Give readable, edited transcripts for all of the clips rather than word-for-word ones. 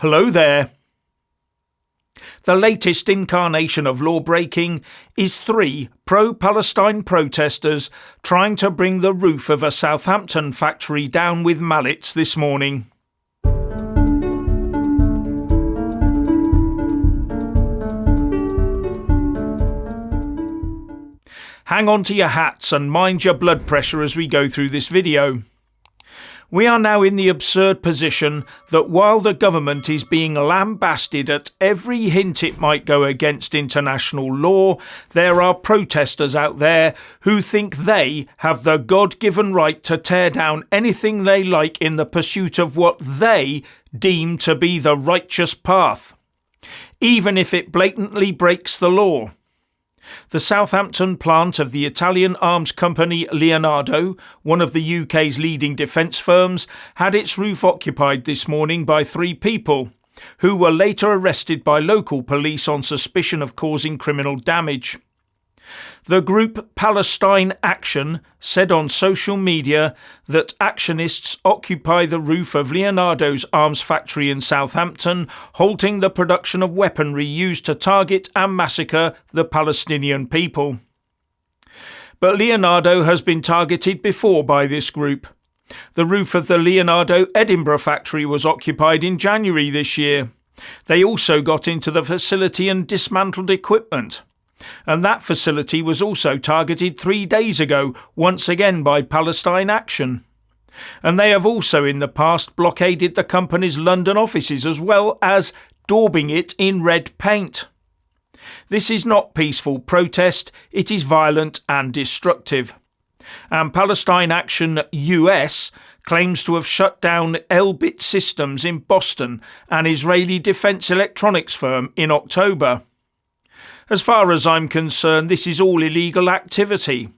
Hello there. The latest incarnation of law-breaking is 3 pro-Palestine protesters trying to bring the roof of a Southampton factory down with mallets this morning. Hang on to your hats and mind your blood pressure as we go through this video. We are now in the absurd position that while the government is being lambasted at every hint it might go against international law, there are protesters out there who think they have the God-given right to tear down anything they like in the pursuit of what they deem to be the righteous path, even if it blatantly breaks the law. The Southampton plant of the Italian arms company Leonardo, one of the UK's leading defence firms, had its roof occupied this morning by 3 people, who were later arrested by local police on suspicion of causing criminal damage. The group Palestine Action said on social media that actionists occupy the roof of Leonardo's arms factory in Southampton, halting the production of weaponry used to target and massacre the Palestinian people. But Leonardo has been targeted before by this group. The roof of the Leonardo Edinburgh factory was occupied in January this year. They also got into the facility and dismantled equipment. And that facility was also targeted 3 days ago, once again by Palestine Action. And they have also in the past blockaded the company's London offices as well as daubing it in red paint. This is not peaceful protest, it is violent and destructive. And Palestine Action US claims to have shut down Elbit Systems in Boston, an Israeli defence electronics firm, in October. As far as I'm concerned, this is all illegal activity.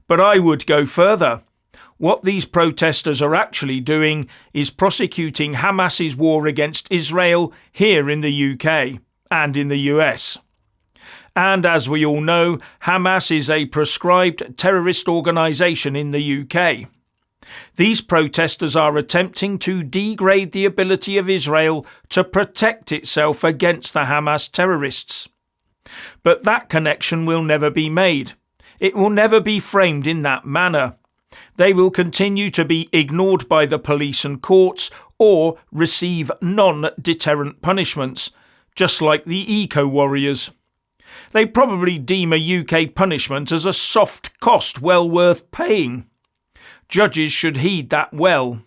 But I would go further. What these protesters are actually doing is prosecuting Hamas's war against Israel here in the UK and in the US. And as we all know, Hamas is a proscribed terrorist organisation in the UK. These protesters are attempting to degrade the ability of Israel to protect itself against the Hamas terrorists. But that connection will never be made. It will never be framed in that manner. They will continue to be ignored by the police and courts or receive non-deterrent punishments, just like the eco-warriors. They probably deem a UK punishment as a soft cost well worth paying. Judges should heed that well.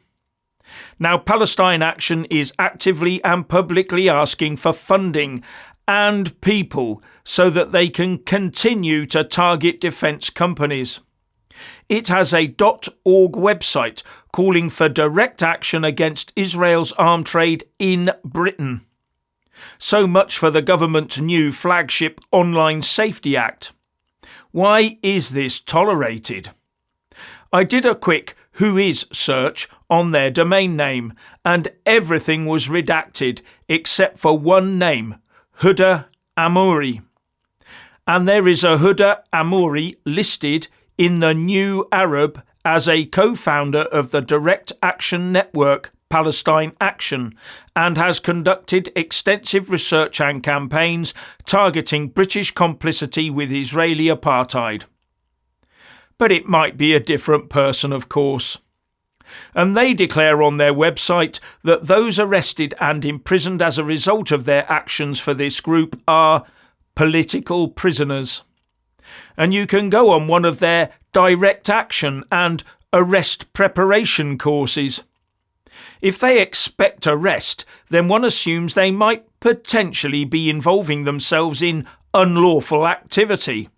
Now, Palestine Action is actively and publicly asking for funding and people so that they can continue to target defence companies. It has a .org website calling for direct action against Israel's arms trade in Britain. So much for the government's new flagship Online Safety Act. Why is this tolerated? I did a quick Who Is search on their domain name and everything was redacted except for one name, Huda Amouri. And there is a Huda Amouri listed in the New Arab as a co-founder of the direct action network Palestine Action and has conducted extensive research and campaigns targeting British complicity with Israeli apartheid. But it might be a different person, of course. And they declare on their website that those arrested and imprisoned as a result of their actions for this group are political prisoners. And you can go on one of their direct action and arrest preparation courses. If they expect arrest, then one assumes they might potentially be involving themselves in unlawful activity.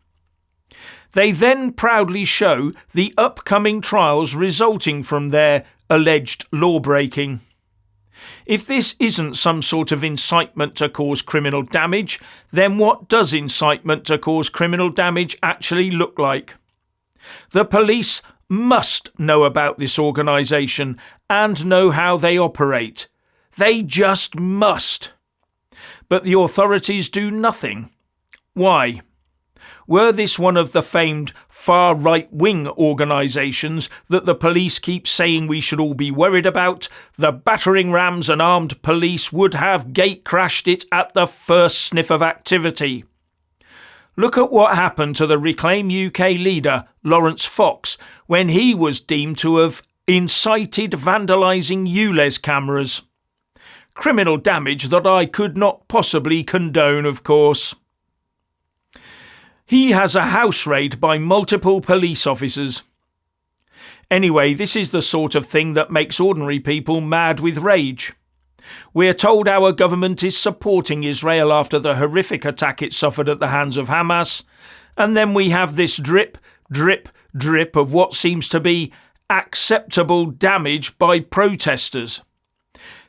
They then proudly show the upcoming trials resulting from their alleged law-breaking. If this isn't some sort of incitement to cause criminal damage, then what does incitement to cause criminal damage actually look like? The police must know about this organisation and know how they operate. They just must. But the authorities do nothing. Why? Were this one of the famed far right-wing organisations that the police keep saying we should all be worried about, the battering rams and armed police would have gate-crashed it at the first sniff of activity. Look at what happened to the Reclaim UK leader, Lawrence Fox, when he was deemed to have incited vandalising ULEZ cameras. Criminal damage that I could not possibly condone, of course. He has a house raid by multiple police officers. Anyway, this is the sort of thing that makes ordinary people mad with rage. We're told our government is supporting Israel after the horrific attack it suffered at the hands of Hamas, and then we have this drip, drip, drip of what seems to be acceptable damage by protesters.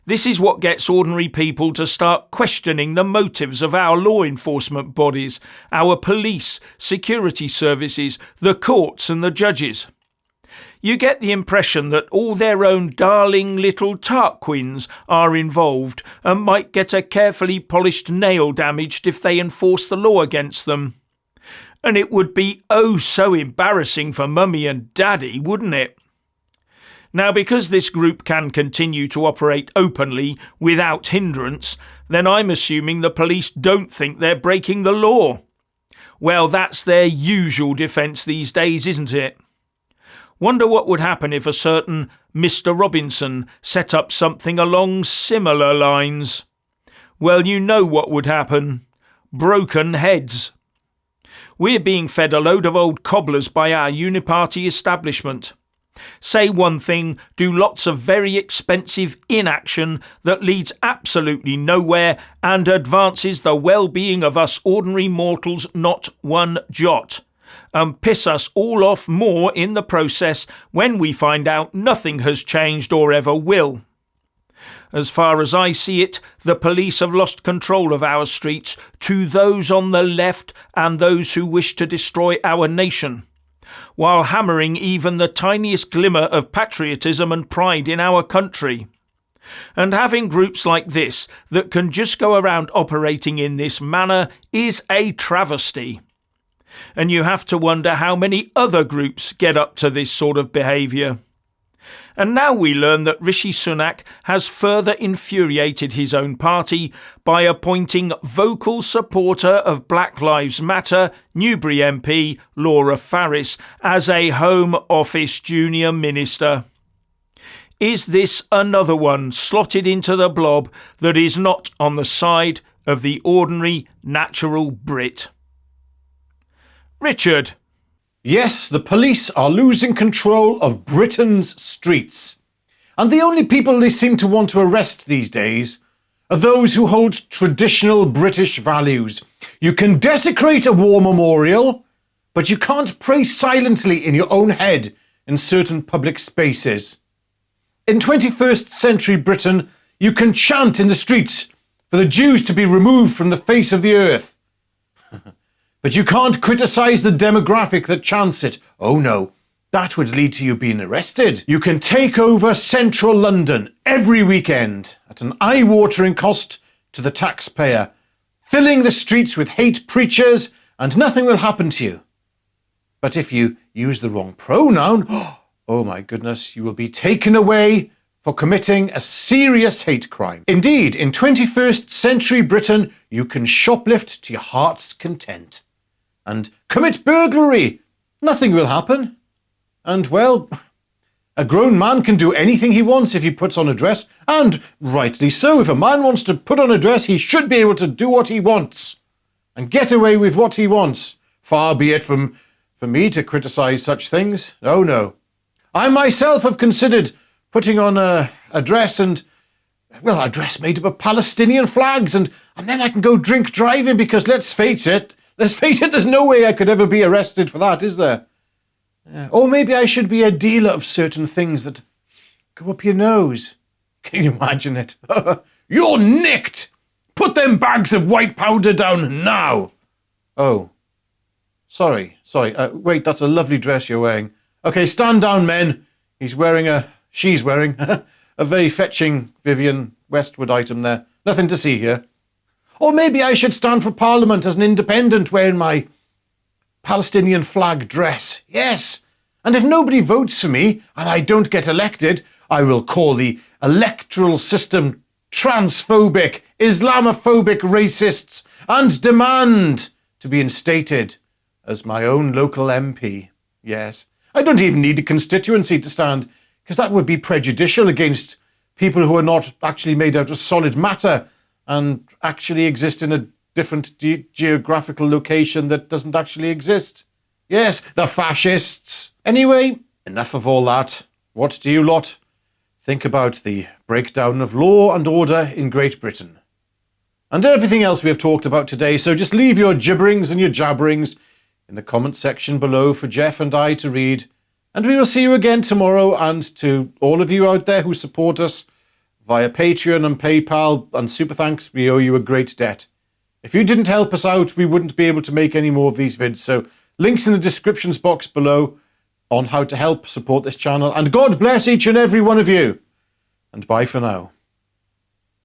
This is what gets ordinary people to start questioning the motives of our law enforcement bodies, our police, security services, the courts and the judges. You get the impression that all their own darling little Tarquins are involved and might get a carefully polished nail damaged if they enforce the law against them. And it would be oh so embarrassing for Mummy and Daddy, wouldn't it? Now, because this group can continue to operate openly without hindrance, then I'm assuming the police don't think they're breaking the law. Well, that's their usual defence these days, isn't it? Wonder what would happen if a certain Mr. Robinson set up something along similar lines. Well, you know what would happen. Broken heads. We're being fed a load of old cobblers by our uniparty establishment. Say one thing, do lots of very expensive inaction that leads absolutely nowhere and advances the well-being of us ordinary mortals not one jot, and piss us all off more in the process when we find out nothing has changed or ever will. As far as I see it, the police have lost control of our streets to those on the left and those who wish to destroy our nation, while hammering even the tiniest glimmer of patriotism and pride in our country. And having groups like this that can just go around operating in this manner is a travesty. And you have to wonder how many other groups get up to this sort of behaviour. And now we learn that Rishi Sunak has further infuriated his own party by appointing vocal supporter of Black Lives Matter, Newbury MP Laura Farris, as a Home Office junior minister. Is this another one slotted into the blob that is not on the side of the ordinary natural Brit? Richard. Yes, the police are losing control of Britain's streets. And the only people they seem to want to arrest these days are those who hold traditional British values. You can desecrate a war memorial, but you can't pray silently in your own head in certain public spaces. In 21st century Britain, you can chant in the streets for the Jews to be removed from the face of the earth. But you can't criticise the demographic that chants it. Oh no, that would lead to you being arrested. You can take over central London every weekend at an eye-watering cost to the taxpayer, filling the streets with hate preachers, and nothing will happen to you. But if you use the wrong pronoun, oh my goodness, you will be taken away for committing a serious hate crime. Indeed, in 21st century Britain, you can shoplift to your heart's content and commit burglary. Nothing will happen. And, well, a grown man can do anything he wants if he puts on a dress, and rightly so. If a man wants to put on a dress, he should be able to do what he wants and get away with what he wants. Far be it from me to criticise such things. Oh, no. I myself have considered putting on a dress and, well, a dress made up of Palestinian flags, and then I can go drink driving because, let's face it, there's no way I could ever be arrested for that, is there? Or maybe I should be a dealer of certain things that go up your nose. Can you imagine it? You're nicked! Put them bags of white powder down now! Oh. Sorry. Wait, that's a lovely dress you're wearing. Okay, stand down, men. She's wearing a very fetching Vivienne Westwood item there. Nothing to see here. Or maybe I should stand for Parliament as an independent wearing my Palestinian flag dress. Yes. And if nobody votes for me and I don't get elected, I will call the electoral system transphobic, Islamophobic racists and demand to be instated as my own local MP. Yes. I don't even need a constituency to stand, because that would be prejudicial against people who are not actually made out of solid matter and actually exist in a different geographical location that doesn't actually exist. Yes, the fascists. Anyway, enough of all that. What do you lot think about the breakdown of law and order in Great Britain? And everything else we have talked about today, so just leave your gibberings and your jabberings in the comment section below for Jeff and I to read. And we will see you again tomorrow, and to all of you out there who support us via Patreon and PayPal and Super Thanks, we owe you a great debt. If you didn't help us out, we wouldn't be able to make any more of these vids, so links in the descriptions box below on how to help support this channel. And God bless each and every one of you. And bye for now.